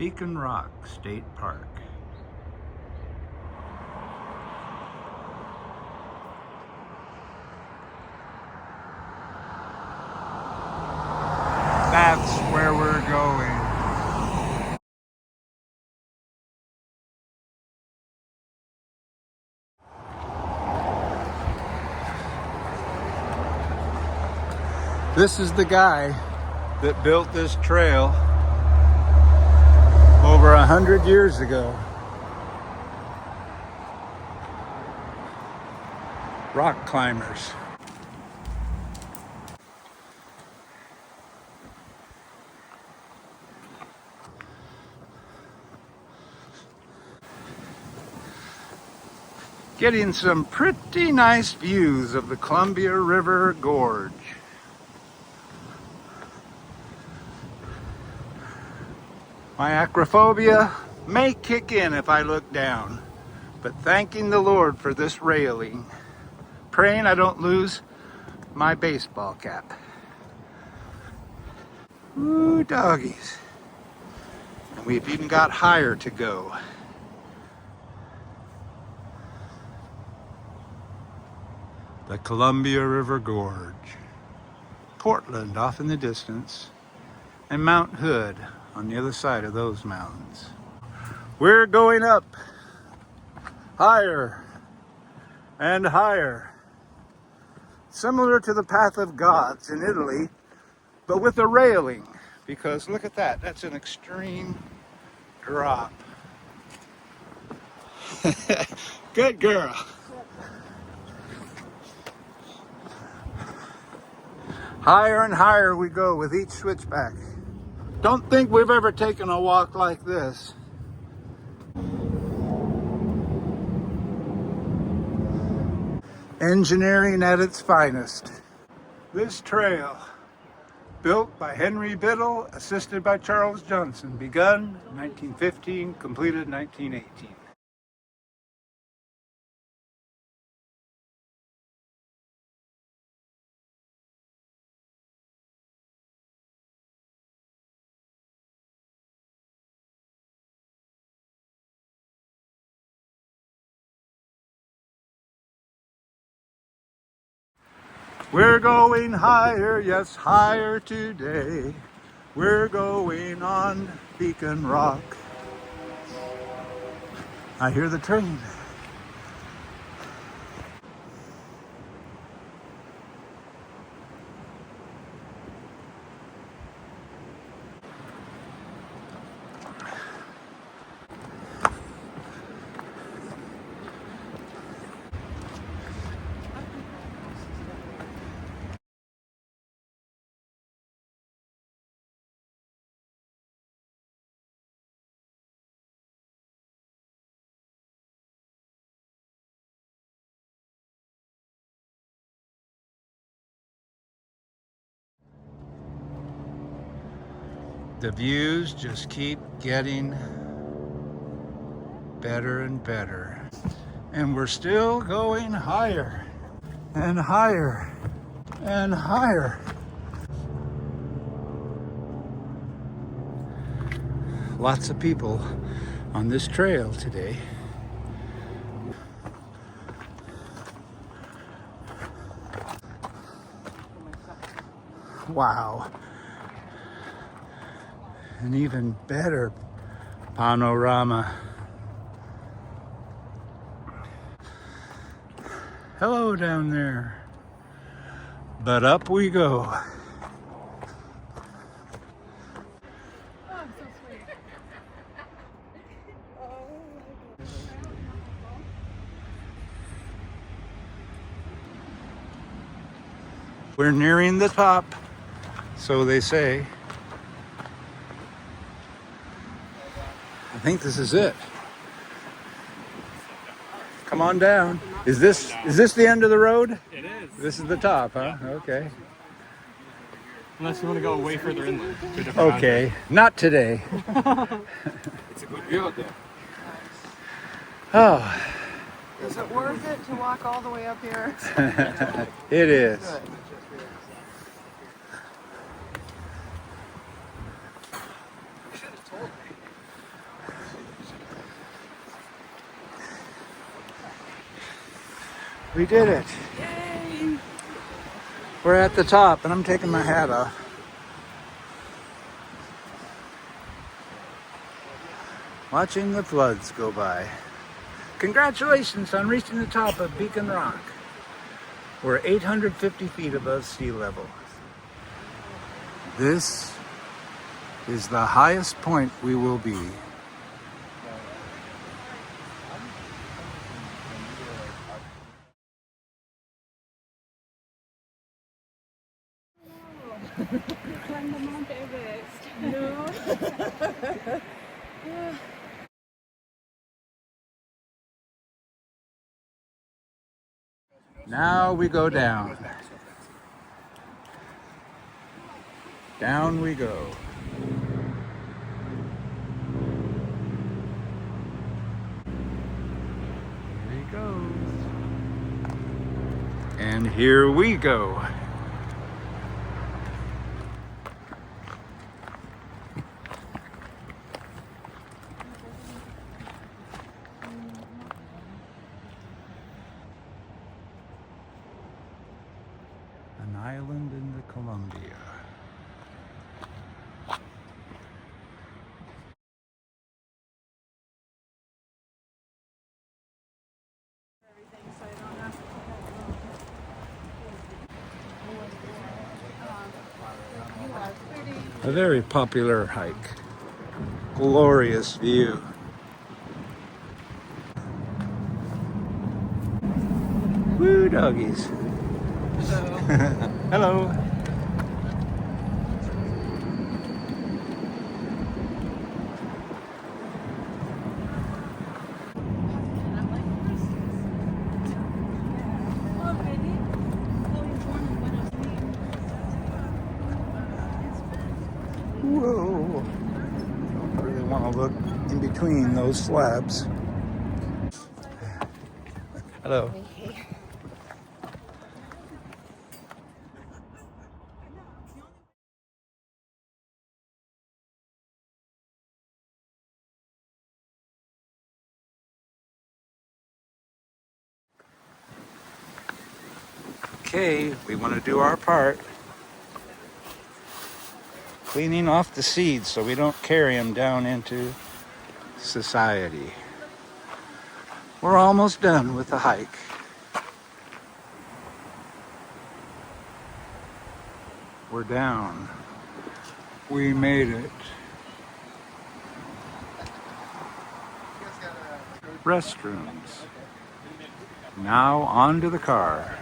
Beacon Rock State Park. That's where we're going. This is the guy that built this trail over 100 years ago. Rock climbers. Getting some pretty nice views of the Columbia River Gorge. My acrophobia may kick in if I look down, but thanking the Lord for this railing, praying I don't lose my baseball cap. Ooh, doggies. And we've even got higher to go. The Columbia River Gorge. Portland off in the distance, and Mount Hood on the other side of those mountains. We're going up higher and higher. Similar to the Path of Gods in Italy, but with a railing, because look at that, that's an extreme drop. Good girl. Higher and higher we go with each switchback. Don't think we've ever taken a walk like this. Engineering at its finest. This trail, built by Henry Biddle, assisted by Charles Johnson, begun 1915, completed 1918. We're going higher, yes, higher today. We're going on Beacon Rock. I hear the train. The views just keep getting better and better. And we're still going higher and higher and higher. Lots of people on this trail today. Wow. An even better panorama. Hello down there. But up we go. Oh, I'm so sweet. We're nearing the top, so they say. I think this is it. Come on down. Is this the end of the road? It is. This is the top, huh? Okay. Unless you want to go way further inland. To a different Okay. Not today. mountain. It's a good view out there. Oh, Is it worth it to walk all the way up here? it is. Good. We did it. Yay! We're at the top, and I'm taking my hat off. Watching the floods go by. Congratulations on reaching the top of Beacon Rock. We're 850 feet above sea level. This is the highest point we will be. Climb the Mount Everest. No. Now we go down. Down we go. Here he goes. And here we go. An island in the Columbia. A very popular hike. Glorious view. Woo doggies. Hello. Whoa. Don't really want to look in between those slabs. Hello. Okay, we want to do our part. Cleaning off the seeds so we don't carry them down into society. We're almost done with the hike. We're down. We made it. Restrooms. Now on to the car.